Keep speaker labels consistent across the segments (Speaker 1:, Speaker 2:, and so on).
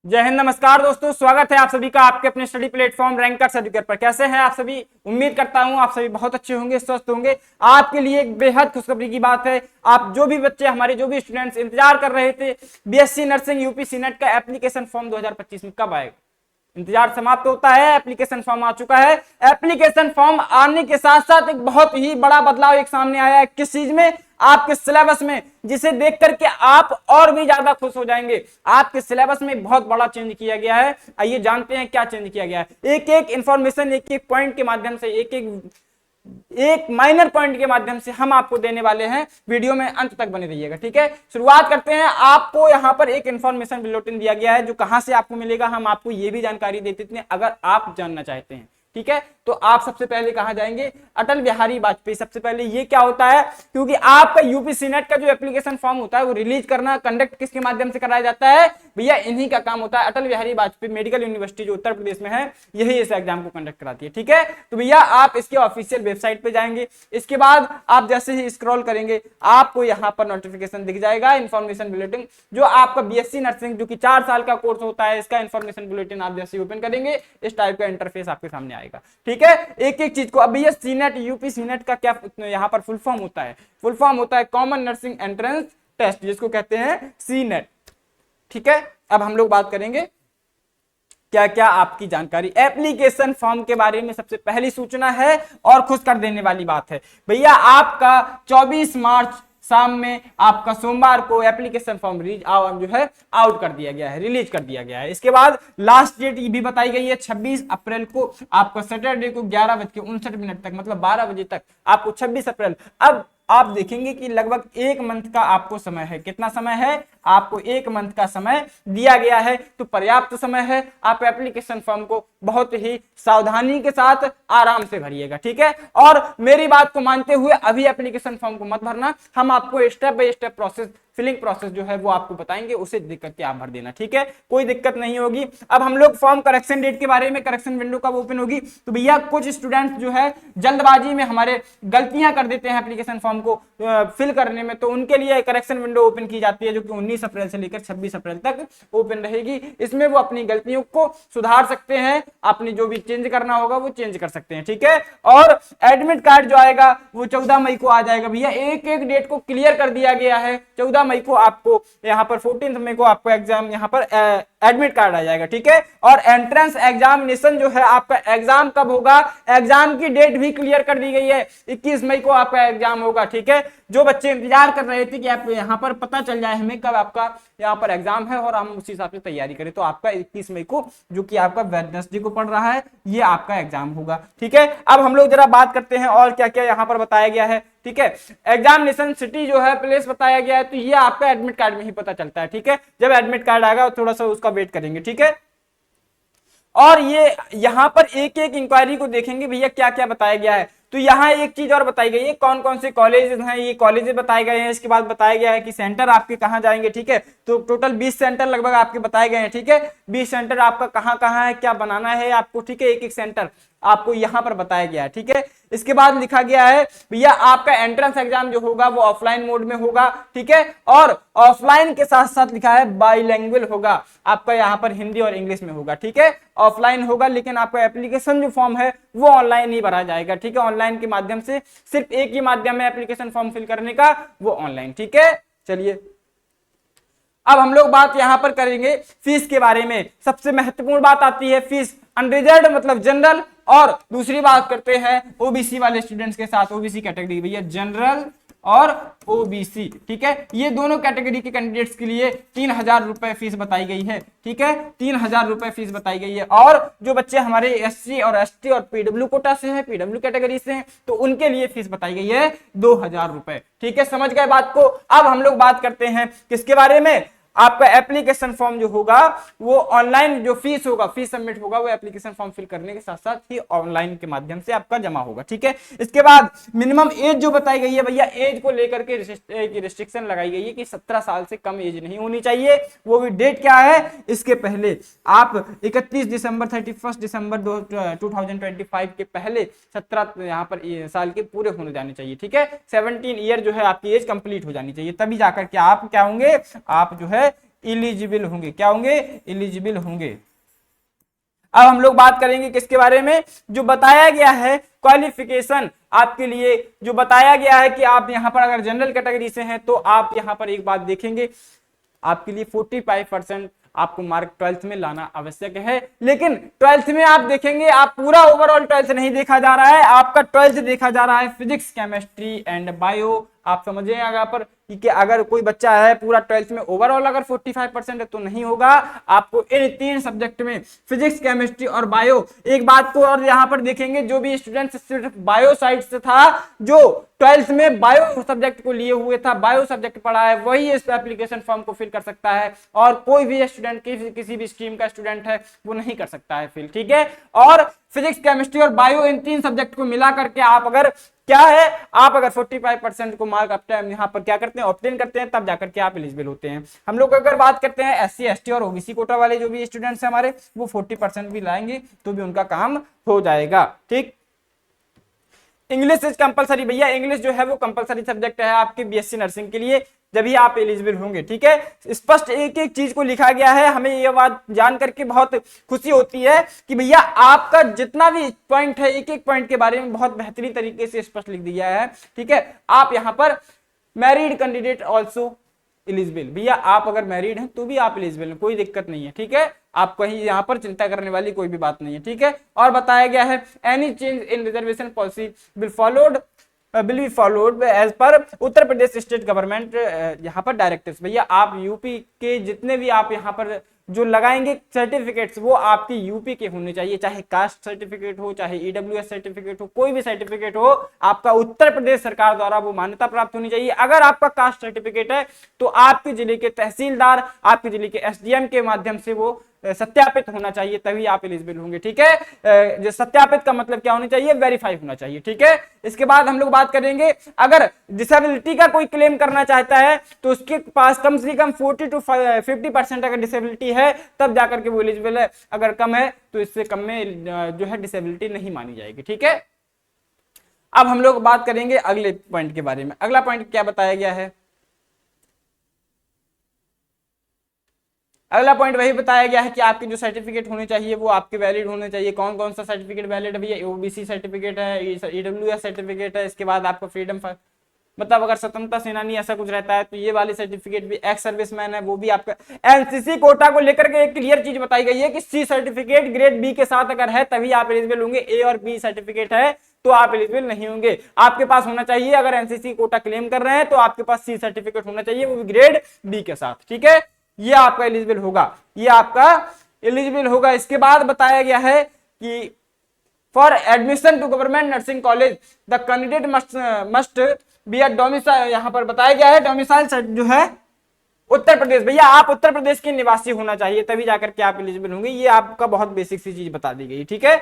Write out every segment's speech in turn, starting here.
Speaker 1: जय हिंद, नमस्कार दोस्तों। स्वागत है आप सभी का आपके अपने स्टडी प्लेटफॉर्म रैंकर सर्टिफिकेट पर। कैसे हैं आप सभी? उम्मीद करता हूं आप सभी बहुत अच्छे होंगे, स्वस्थ होंगे। आपके लिए एक बेहद खुशखबरी की बात है। आप जो भी बच्चे, हमारे जो भी स्टूडेंट्स इंतजार कर रहे थे बीएससी नर्सिंग यूपीसी नेट का एप्लीकेशन फॉर्म 2025 में कब आएगा, इंतजार समाप्त होता है। एप्लीकेशन फॉर्म आ चुका है। एप्लीकेशन फॉर्म आने के साथ साथ एक बहुत ही बड़ा बदलाव एक सामने आया है। किस चीज में? आपके सिलेबस में, जिसे देख करके आप और भी ज्यादा खुश हो जाएंगे। आपके सिलेबस में बहुत बड़ा चेंज किया गया है। आइए जानते हैं क्या चेंज किया गया है। एक एक इंफॉर्मेशन, एक एक पॉइंट के माध्यम से, एक माइनर पॉइंट के माध्यम से हम आपको देने वाले हैं। वीडियो में अंत तक बने रहिएगा, ठीक है। शुरुआत करते हैं। आपको यहां पर एक इंफॉर्मेशन बुलेटिन दिया गया है, जो कहां से आपको मिलेगा हम आपको ये भी जानकारी दे देते हैं अगर आप जानना चाहते हैं, ठीक है। तो आप सबसे पहले कहां जाएंगे? अटल बिहारी वाजपेयी। सबसे पहले ये क्या होता है, क्योंकि आपका यूपीसी नेट का जो एप्लीकेशन फॉर्म होता है वो रिलीज करना, कंडक्ट किसके माध्यम से कराया जाता है भैया? इन्हीं का काम होता है। अटल बिहारी वाजपेयी मेडिकल यूनिवर्सिटी जो उत्तर प्रदेश में है, यही इस एग्जाम को कंडक्ट कराती है, ठीक है। तो भैया आप इसके ऑफिशियल वेबसाइट पे जाएंगे। इसके बाद आप जैसे ही स्क्रॉल करेंगे आपको यहाँ पर नोटिफिकेशन दिख जाएगा, इन्फॉर्मेशन बुलेटिन, जो आपका बीएससी नर्सिंग जो कि 4 साल का कोर्स होता है, इसका इन्फॉर्मेशन बुलेटिन आप जैसे ओपन करेंगे इस टाइप का इंटरफेस आपके सामने आएगा, ठीक है। एक एक चीज को, अब ये सीनेट यूपी सीनेट का क्या यहाँ पर फुल फॉर्म होता है? फुल फॉर्म होता है कॉमन नर्सिंग एंट्रेंस टेस्ट, जिसको कहते हैं सीनेट, ठीक है। अब हम लोग बात करेंगे क्या क्या आपकी जानकारी एप्लीकेशन फॉर्म के बारे में। सबसे पहली सूचना है और खुश कर देने वाली बात है भैया, आपका 24 मार्च शाम में, आपका सोमवार को एप्लीकेशन फॉर्म जो है आउट कर दिया गया है, रिलीज कर दिया गया है। इसके बाद लास्ट डेट ये भी बताई गई है 26 अप्रैल को, आपका सैटरडे को 11:59 तक, मतलब 12 बजे तक आपको 26 अप्रैल। अब आप देखेंगे कि लगभग 1 मंथ का आपको समय है। कितना समय है? आपको 1 मंथ का समय दिया गया है, तो पर्याप्त समय है। आप एप्लीकेशन फॉर्म को बहुत ही सावधानी के साथ आराम से भरिएगा, ठीक है। और मेरी बात को मानते हुए अभी एप्लीकेशन फॉर्म को मत भरना, हम आपको step by step process, filling process जो है वो आपको बताएंगे, उसे देख करके आप भर देना, ठीक है। कोई दिक्कत नहीं होगी। अब हम लोग फॉर्म करेक्शन डेट के बारे में, करेक्शन विंडो कब ओपन होगी, तो भैया कुछ स्टूडेंट्स जो है जल्दबाजी में हमारे गलतियां कर देते हैं एप्लीकेशन फॉर्म को फिल करने में, तो उनके लिए करेक्शन विंडो ओपन की जाती है, जो कि 19 अप्रैल से लेकर 26 अप्रैल तक ओपन रहेगी। इसमें वो अपनी गलतियों को सुधार सकते हैं, अपनी जो भी चेंज करना होगा वो चेंज कर सकते हैं, ठीक है। और एडमिट कार्ड जो आएगा वो 14 मई को आ जाएगा भैया। एक एक डेट को क्लियर कर दिया गया है। 14 मई को आपको यहाँ पर, 14 मई को आपको एग्जाम यहाँ पर एडमिट कार्ड आ जाएगा, ठीक है। और एंट्रेंस एग्जामिनेशन जो है, आपका एग्जाम कब होगा, एग्जाम की डेट भी क्लियर कर दी गई है। 21 मई को आपका एग्जाम होगा, ठीक है। जो बच्चे इंतजार कर रहे थे कि आप यहाँ पर पता चल जाए हमें कब आपका यहाँ पर एग्जाम है और हम उसी हिसाब से तैयारी करें, तो आपका 21 मई को, जो कि आपका वेडनेसडे को पड़ रहा है, ये आपका एग्जाम होगा, ठीक है। अब हम लोग जरा बात करते हैं और क्या क्या यहाँ पर बताया गया है, ठीक है। एग्जामिनेशन सिटी जो है, प्लेस बताया गया है, तो ये आपका एडमिट कार्ड में ही पता चलता है, ठीक है। जब एडमिट कार्ड आएगा थोड़ा सा उसका वेट करेंगे, ठीक है। और ये यहां पर एक एक इंक्वायरी को देखेंगे भैया क्या क्या बताया गया है। तो यहाँ एक चीज और बताई गई है, कौन कौन से कॉलेज हैं, ये कॉलेज बताए गए हैं। इसके बाद बताया गया है कि सेंटर आपके कहाँ जाएंगे, ठीक है। तो टोटल 20 सेंटर लगभग आपके बताए गए हैं, ठीक है। 20 सेंटर आपका कहाँ कहाँ है, क्या बनाना है आपको, ठीक है। एक एक सेंटर आपको यहाँ पर बताया गया है, ठीक है। इसके बाद लिखा गया है भैया आपका एंट्रेंस एग्जाम जो होगा वो ऑफलाइन मोड में होगा, ठीक है। और ऑफलाइन के साथ साथ लिखा है बाइलैंग्वेज होगा, आपका यहाँ पर हिंदी और इंग्लिश में होगा, ठीक है। ऑफलाइन होगा, लेकिन आपका एप्लीकेशन जो फॉर्म है वो ऑनलाइन ही भरा जाएगा, ठीक है। ऑनलाइन के माध्यम से, सिर्फ एक ही माध्यम है एप्लीकेशन फॉर्म फिल करने का, वो ऑनलाइन, ठीक है। चलिए अब हम लोग बात यहां पर करेंगे फीस के बारे में। सबसे महत्वपूर्ण बात आती है फीस। अनरिजर्व मतलब जनरल, और दूसरी बात करते हैं ओबीसी वाले स्टूडेंट्स के साथ, ओबीसी कैटेगरी भैया, जनरल और ओबीसी, ठीक है। ये दोनों कैटेगरी के कैंडिडेट्स के लिए 3000 रुपए फीस बताई गई है, ठीक है। 3000 रुपए फीस बताई गई है। और जो बच्चे हमारे एससी और एसटी और पीडब्ल्यू कोटा से हैं, पीडब्ल्यू कैटेगरी से हैं, तो उनके लिए फीस बताई गई है 2000 रुपए, ठीक है। समझ गए बात को। अब हम लोग बात करते हैं किसके बारे में, आपका एप्लीकेशन फॉर्म जो होगा वो ऑनलाइन, जो फीस होगा, फीस सबमिट होगा, वो एप्लीकेशन फॉर्म फिल करने के साथ साथ ही ऑनलाइन के माध्यम से आपका जमा होगा, ठीक है। इसके बाद मिनिमम एज जो बताई गई है भैया, एज को लेकर के रिस्ट्रिक्शन लगाई गई है कि 17 साल से कम एज नहीं होनी चाहिए। वो भी डेट क्या है, इसके पहले आप 31 दिसंबर 31 दिसंबर 2025 के पहले 17 यहाँ पर साल के पूरे होने जाने चाहिए, ठीक है। 17 ईयर जो है आपकी एज कंप्लीट हो जानी चाहिए, तभी जाकर के आप क्या होंगे, आप जो है इलिजिबल होंगे। क्या होंगे? इलिजिबल होंगे। अब हम लोग बात करेंगे किसके बारे में? जो बताया गया है क्वालिफिकेशन आपके लिए, जो बताया गया है कि आप यहां पर अगर जनरल कैटेगरी से हैं तो आप यहां पर एक बात देखेंगे, आपके लिए 45% आपको मार्क 12th में लाना आवश्यक है। लेकिन 12th में आप देखेंगे, आप पूरा ओवरऑल 12th नहीं देखा जा रहा है, आपका 12th देखा जा रहा है फिजिक्स, केमिस्ट्री एंड बायो। आप समझे यहाँ पर कि अगर कोई बच्चा है पूरा 12th में ओवरऑल अगर 45% है तो नहीं होगा, आपको इन 3 सब्जेक्ट में फिजिक्स, केमिस्ट्री और बायो। एक बात को और यहाँ पर देखेंगे, जो भी स्टूडेंट सिर्फ बायो साइड से था, जो 12th में बायो सब्जेक्ट को लिए हुए था, बायो सब्जेक्ट पढ़ा है, वही इस एप्लीकेशन फॉर्म को फिल कर सकता है, और कोई भी स्टूडेंट किसी भी स्ट्रीम का स्टूडेंट है वो नहीं कर सकता है फिल। ठीक है, और फिजिक्स, केमिस्ट्री और बायो इन 3 सब्जेक्ट को मिला करके आप अगर क्या है, आप अगर 45% को मार्क अप टाइम यहाँ पर क्या करते हैं, ऑब्टेन करते हैं, तब जाकर के आप एलिजिबल होते हैं। हम लोग अगर बात करते हैं SC, ST और OBC कोटा वाले जो भी स्टूडेंट्स हैं हमारे, वो 40% भी लाएंगे तो भी उनका काम हो जाएगा। ठीक, इंग्लिश इज कंपलसरी। भैया इंग्लिश जो है वो कंपलसरी सब्जेक्ट है आपके BSc नर्सिंग के लिए, जब ही आप एलिजिबल होंगे। ठीक है, स्पष्ट एक एक चीज को लिखा गया है। हमें ये बात जान करके बहुत खुशी होती है कि भैया आपका जितना भी पॉइंट है, एक एक पॉइंट के बारे में बहुत बेहतरीन तरीके से स्पष्ट लिख दिया है। ठीक है, आप यहाँ पर मैरिड कैंडिडेट ऑल्सो एलिजिबल, भैया आप अगर मैरिड हैं तो भी आप एलिजिबल हैं, कोई दिक्कत नहीं है। ठीक है, आप कहीं यहाँ पर चिंता करने वाली कोई भी बात नहीं है। ठीक है, और बताया गया है any change in reservation policy will be followed as per Uttar Pradesh state government यहाँ पर डायरेक्टिव्स। भैया आप यूपी के जितने भी आप यहाँ पर जो लगाएंगे सर्टिफिकेट्स, वो आपके यूपी के होने चाहिए, चाहे कास्ट सर्टिफिकेट हो, चाहे EWS सर्टिफिकेट हो, कोई भी सर्टिफिकेट हो, आपका उत्तर प्रदेश सरकार द्वारा वो मान्यता प्राप्त होनी चाहिए। अगर आपका कास्ट सर्टिफिकेट है तो आपके जिले के तहसीलदार, आपके जिले के SDM के माध्यम से वो सत्यापित होना चाहिए, तभी आप एलिजिबल होंगे। ठीक है, जो सत्यापित का मतलब क्या होना चाहिए, वेरीफाई होना चाहिए। ठीक है, इसके बाद हम लोग बात करेंगे, अगर डिसेबिलिटी का कोई क्लेम करना चाहता है तो उसके पास कम से कम 40 to 50% अगर डिसेबिलिटी है तब जाकर के वो एलिजिबल है, अगर कम है तो इससे कम में जो है डिसेबिलिटी नहीं मानी जाएगी। ठीक है, अब हम लोग बात करेंगे अगले पॉइंट के बारे में। अगला पॉइंट क्या बताया गया है? अगला पॉइंट वही बताया गया है कि आपके जो सर्टिफिकेट होने चाहिए वो आपके वैलिड होने चाहिए। कौन कौन सा सर्टिफिकेट वैलिड है भैया? OBC सर्टिफिकेट है, EWS सर्टिफिकेट है, इसके बाद आपका फ्रीडम मतलब अगर स्वतंत्रता सेनानी ऐसा कुछ रहता है तो ये वाली सर्टिफिकेट भी, एक्स सर्विसमैन है वो भी आपका। NCC कोटा को लेकर के एक क्लियर चीज बताई गई है कि C सर्टिफिकेट ग्रेड B के साथ अगर है तभी आप एलिजिबल होंगे, A और B सर्टिफिकेट है तो आप एलिजिबल नहीं होंगे। आपके पास होना चाहिए, अगर NCC कोटा क्लेम कर रहे हैं तो आपके पास C सर्टिफिकेट होना चाहिए, वो भी ग्रेड B के साथ। ठीक है, ये आपका एलिजिबल होगा, ये आपका एलिजिबल होगा। इसके बाद बताया गया है कि for admission to government nursing college the candidate must be a domicile, यहां पर बताया गया है डोमिसाइल जो है उत्तर प्रदेश। भैया आप उत्तर प्रदेश के निवासी होना चाहिए तभी जाकर के आप एलिजिबल होंगे, ये आपका बहुत बेसिक सी चीज बता दी गई। ठीक है,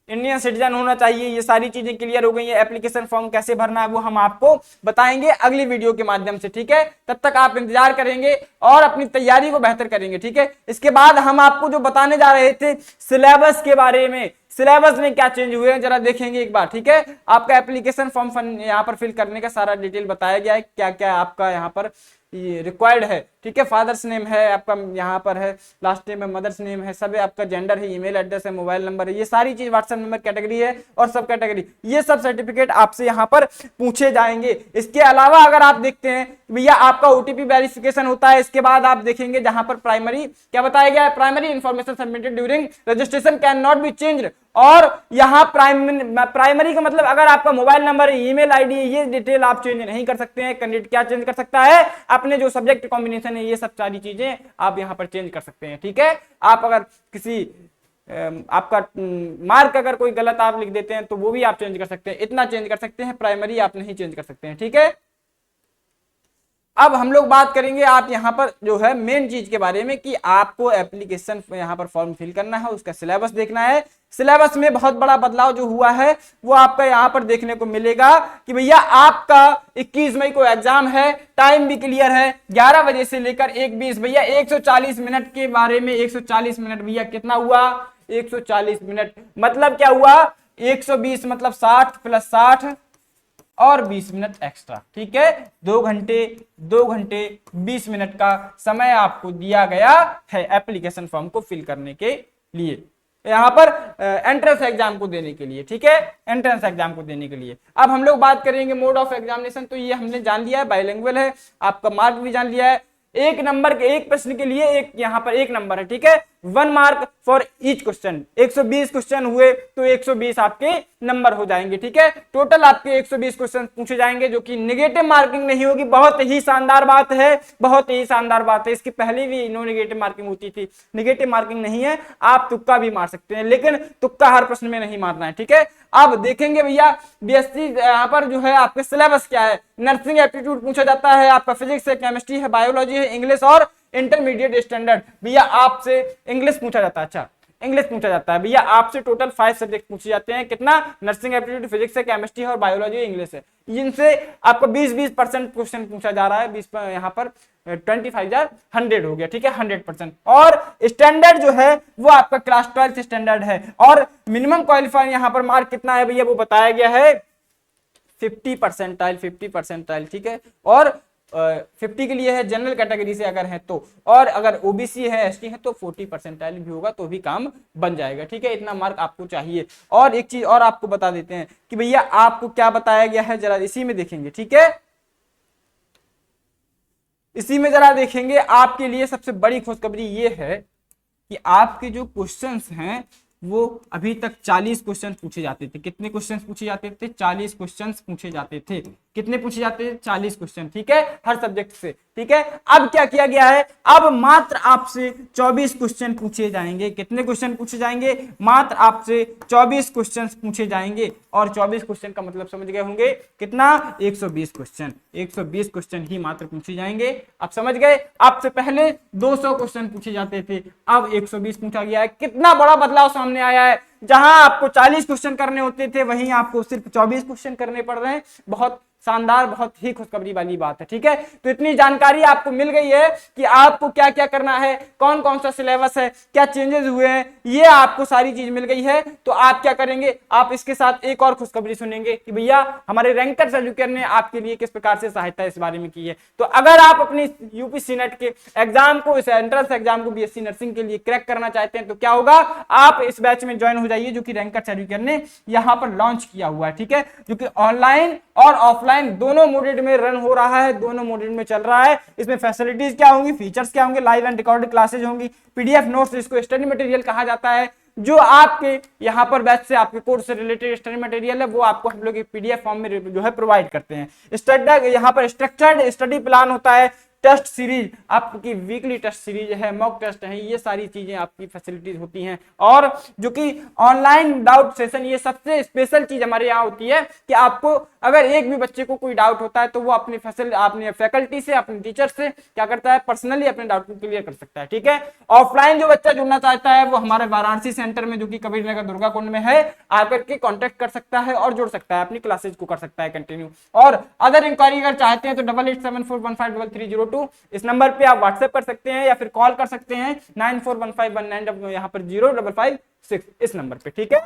Speaker 1: इंडियन सिटीजन होना चाहिए, ये सारी चीजें क्लियर हो गई है। एप्लीकेशन फॉर्म कैसे भरना है वो हम आपको बताएंगे अगली वीडियो के माध्यम से। ठीक है, तब तक आप इंतजार करेंगे और अपनी तैयारी को बेहतर करेंगे। ठीक है, इसके बाद हम आपको जो बताने जा रहे थे सिलेबस के बारे में, सिलेबस में क्या चेंज हुए हैं जरा देखेंगे एक बार। ठीक है, आपका एप्लीकेशन फॉर्म यहाँ पर फिल करने का सारा डिटेल बताया गया है, क्या क्या आपका यहाँ पर रिक्वायर्ड है। ठीक है, फादर्स नेम है आपका, यहाँ पर है लास्ट नेम है, मदर्स नेम है, सब है आपका, जेंडर है, ईमेल एड्रेस है, मोबाइल नंबर है, ये सारी चीज, व्हाट्सएप नंबर, कैटेगरी है और सब कैटेगरी, ये सब सर्टिफिकेट आपसे यहाँ पर पूछे जाएंगे। इसके अलावा अगर आप देखते हैं भैया आपका OTP वेरिफिकेशन होता है। इसके बाद आप देखेंगे जहां पर प्राइमरी क्या बताया गया है, primary information submitted during registration can not be changed, और यहाँ प्राइमरी का मतलब अगर आपका मोबाइल नंबर, ईमेल आईडी, ये डिटेल आप चेंज नहीं कर सकते हैं। कैंडिडेट क्या चेंज कर सकता है, अपने जो सब्जेक्ट कॉम्बिनेशन है, ये सब सारी चीजें आप यहाँ पर चेंज कर सकते हैं। ठीक है, आप अगर किसी आपका मार्क अगर कोई गलत आप लिख देते हैं तो वो भी आप चेंज कर सकते हैं, इतना चेंज कर सकते हैं, प्राइमरी आप नहीं चेंज कर सकते हैं। ठीक है, अब हम लोग बात करेंगे आप यहाँ पर जो है मेन चीज के बारे में कि आपको एप्लीकेशन यहाँ पर फॉर्म फिल करना है, उसका सिलेबस देखना है। सिलेबस में बहुत बड़ा बदलाव जो हुआ है वो आपका यहाँ पर देखने को मिलेगा कि भैया आपका 21 मई को एग्जाम है, टाइम भी क्लियर है, 11 बजे से लेकर 1:20। भैया 140 मिनट के बारे में, 140 मिनट भैया कितना हुआ, 140 मिनट मतलब क्या हुआ, 120 मतलब 60 + 60 और 20 मिनट एक्स्ट्रा। ठीक है, 2 घंटे 20 मिनट का समय आपको दिया गया है एप्लीकेशन फॉर्म को फिल करने के लिए, यहाँ पर एंट्रेंस एग्जाम को देने के लिए। ठीक है, एंट्रेंस एग्जाम को देने के लिए। अब हम लोग बात करेंगे मोड ऑफ एग्जामिनेशन। तो ये हमने जान लिया है, बाइलिंगुअल है, आपका मार्क भी जान लिया है। एक नंबर के एक प्रश्न के लिए एक यहाँ पर एक नंबर है। ठीक है, 1 mark for each question. 120 question हुए तो 120 आपके नंबर हो जाएंगे। ठीक है, टोटल आपके 120 क्वेश्चन पूछे जाएंगे, जो कि नेगेटिव मार्किंग नहीं होगी। बहुत ही शानदार बात है, बहुत ही शानदार बात है। इसकी पहले भी नो नेगेटिव मार्किंग होती थी, नेगेटिव मार्किंग नहीं है। आप तुक्का भी मार सकते हैं, लेकिन तुक्का हर प्रश्न में नहीं मारना है। ठीक है, अब देखेंगे भैया बीएससी यहाँ पर जो है आपके सिलेबस क्या है। नर्सिंग एप्टीट्यूड पूछा जाता है, आपका फिजिक्स है, केमिस्ट्री है, बायोलॉजी है, इंग्लिश और इंटरमीडिएट स्टैंडर्ड। भैया आपसे इंग्लिश पूछा जाता है। अच्छा, इंग्लिश पूछा जाता है भैया आपसे। टोटल 5 सब्जेक्ट पूछे जाते हैं। कितना? नर्सिंग एप्टीट्यूड, फिजिक्स है, केमिस्ट्री है और बायोलॉजी, इंग्लिश है। इनसे आपको 20% क्वेश्चन पूछा जा रहा है। 20 यहाँ पर 25 या 100 हो गया। ठीक है, 100%। और स्टैंडर्ड जो है वो आपका क्लास 12 स्टैंडर्ड है। और मिनिमम क्वालिफाइंग यहाँ पर मार्क कितना है भैया, वो बताया गया है 50 परसेंटाइल। ठीक है, और 50 के लिए है जनरल कैटेगरी से अगर है तो, और अगर ओबीसी है, एसटी है तो 40 परसेंटाइल भी होगा तो भी काम बन जाएगा। ठीक है, इतना मार्क आपको चाहिए। और एक चीज और आपको बता देते हैं कि भैया आपको क्या बताया गया है, जरा इसी में देखेंगे। ठीक है, इसी में जरा देखेंगे। आपके लिए सबसे बड़ी खुशखबरी ये है कि आपके जो क्वेश्चंस हैं वो अभी तक 40 क्वेश्चन पूछे जाते थे। कितने क्वेश्चन पूछे जाते थे? 40 क्वेश्चन पूछे जाते थे। कितने पूछे जाते थे? 40 क्वेश्चन। ठीक है, हर सब्जेक्ट से। ठीक है, अब क्या किया गया है, अब मात्र आपसे 24 क्वेश्चन पूछे जाएंगे। कितने क्वेश्चन पूछे जाएंगे? मात्र आपसे 24 क्वेश्चन पूछे जाएंगे। और 24 क्वेश्चन का मतलब समझ गए होंगे कितना? 120 क्वेश्चन। 120 क्वेश्चन ही मात्र पूछे जाएंगे। आप समझ गए? आपसे पहले 200 क्वेश्चन पूछे जाते थे, अब 120 पूछा गया है। कितना बड़ा बदलाव सामने आया है। जहां आपको 40 क्वेश्चन करने होते थे, वहीं आपको सिर्फ 24 क्वेश्चन करने पड़ रहे हैं। बहुत शानदार, बहुत ही खुशखबरी वाली बात है। ठीक है, तो इतनी जानकारी आपको मिल गई है कि आपको क्या क्या करना है, कौन कौन सा सिलेबस है, क्या चेंजेस हुए हैं, ये आपको सारी चीज मिल गई है। तो आप क्या करेंगे, आप इसके साथ एक और खुशखबरी सुनेंगे कि भैया हमारे रैंकर्स एजुकेटर ने आपके लिए किस प्रकार से सहायता इस बारे में की है। तो अगर आप अपनी यूपीसी नेट के एग्जाम को, इस एंट्रेंस एग्जाम को बीएससी नर्सिंग के लिए क्रैक करना चाहते हैं, तो क्या होगा, आप इस बैच में ज्वाइन हो जाइए, जो कि रैंकर्स एजुकेटर ने यहां पर लॉन्च किया हुआ है। ठीक है, जो कि ऑनलाइन और ऑफलाइन दोनों मोड में रन हो रहा है, दोनों मोड में चल रहा है। इसमें फैसिलिटीज क्या होंगी, फीचर्स क्या होंगे, लाइव एंड रिकॉर्डेड क्लासेज होंगी, पीडीएफ नोट्स, इसको स्टडी मटेरियल कहा जाता है, जो आपके यहाँ पर बैच से आपके कोर्स से रिलेटेड स्टडी मटेरियल है, वो आपको हम लोग पीडीएफ फॉर्म में जो है प्रोवाइड करते हैं। यहाँ पर स्ट्रक्चर्ड स्टडी प्लान होता है, टेस्ट सीरीज, आपकी वीकली टेस्ट सीरीज है, मॉक टेस्ट है, ये सारी चीजें आपकी फैसिलिटीज होती हैं। और जो कि ऑनलाइन डाउट सेशन, ये सबसे स्पेशल चीज हमारे यहाँ होती है कि आपको अगर एक भी बच्चे को कोई डाउट होता है तो वो अपने फैकल्टी से, अपने टीचर से क्या करता है, पर्सनली अपने डाउट को क्लियर कर सकता है। ठीक है, ऑफलाइन जो बच्चा जुड़ना चाहता है वो हमारे वाराणसी सेंटर में, जो कि कबीर नगर दुर्गा कुंड में है, आकर के कॉन्टेक्ट कर सकता है और जुड़ सकता है, अपनी क्लासेज को कर सकता है कंटिन्यू। और अदर इंक्वायरी अगर चाहते हैं तो 8874153302 इस नंबर पे आप व्हाट्सएप कर सकते हैं या फिर कॉल कर सकते हैं 941519 यहाँ पर 0556 इस नंबर पे। ठीक है,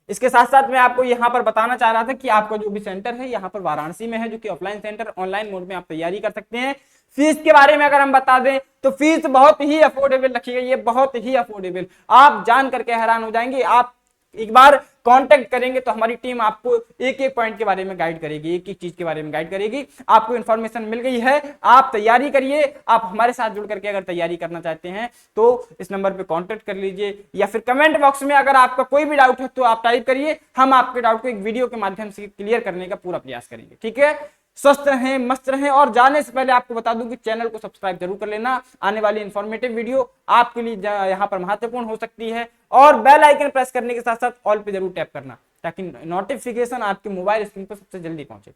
Speaker 1: इसके साथ साथ मैं आपको यहाँ पर बताना चाह रहा था कि आपका जो भी सेंटर है यहाँ पर वाराणसी में है, जो कि ऑफलाइन सेंटर, ऑनलाइन मोड में आप तैयारी कर सकते हैं। फीस के बारे में अगर हम बता दें तो फीस बहुत ही अफोर्डेबल रखी गई है, बहुत ही अफोर्डेबल। आप जान करके हैरान हो जाएंगे। आप एक बार कांटेक्ट करेंगे तो हमारी टीम आपको एक एक पॉइंट के बारे में गाइड करेगी, एक एक चीज के बारे में गाइड करेगी। आपको इन्फॉर्मेशन मिल गई है, आप तैयारी करिए। आप हमारे साथ जुड़ करके अगर तैयारी करना चाहते हैं तो इस नंबर पे कांटेक्ट कर लीजिए, या फिर कमेंट बॉक्स में अगर आपका कोई भी डाउट है तो आप टाइप करिए। हम आपके डाउट को एक वीडियो के माध्यम से क्लियर करने का पूरा प्रयास करेंगे। ठीक है, स्वस्थ रहें, मस्त रहें। और जाने से पहले आपको बता दूं कि चैनल को सब्सक्राइब जरूर कर लेना। आने वाली इंफॉर्मेटिव वीडियो आपके लिए यहाँ पर महत्वपूर्ण हो सकती है। और बेल आइकन प्रेस करने के साथ साथ ऑल पे जरूर टैप करना, ताकि नोटिफिकेशन आपके मोबाइल स्क्रीन पर सबसे जल्दी पहुंचे।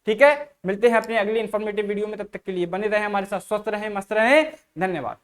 Speaker 1: ठीक है, मिलते हैं अपनी अगली इंफॉर्मेटिव वीडियो में। तब तक के लिए बने रहें हमारे साथ, स्वस्थ रहें, मस्त रहें। धन्यवाद।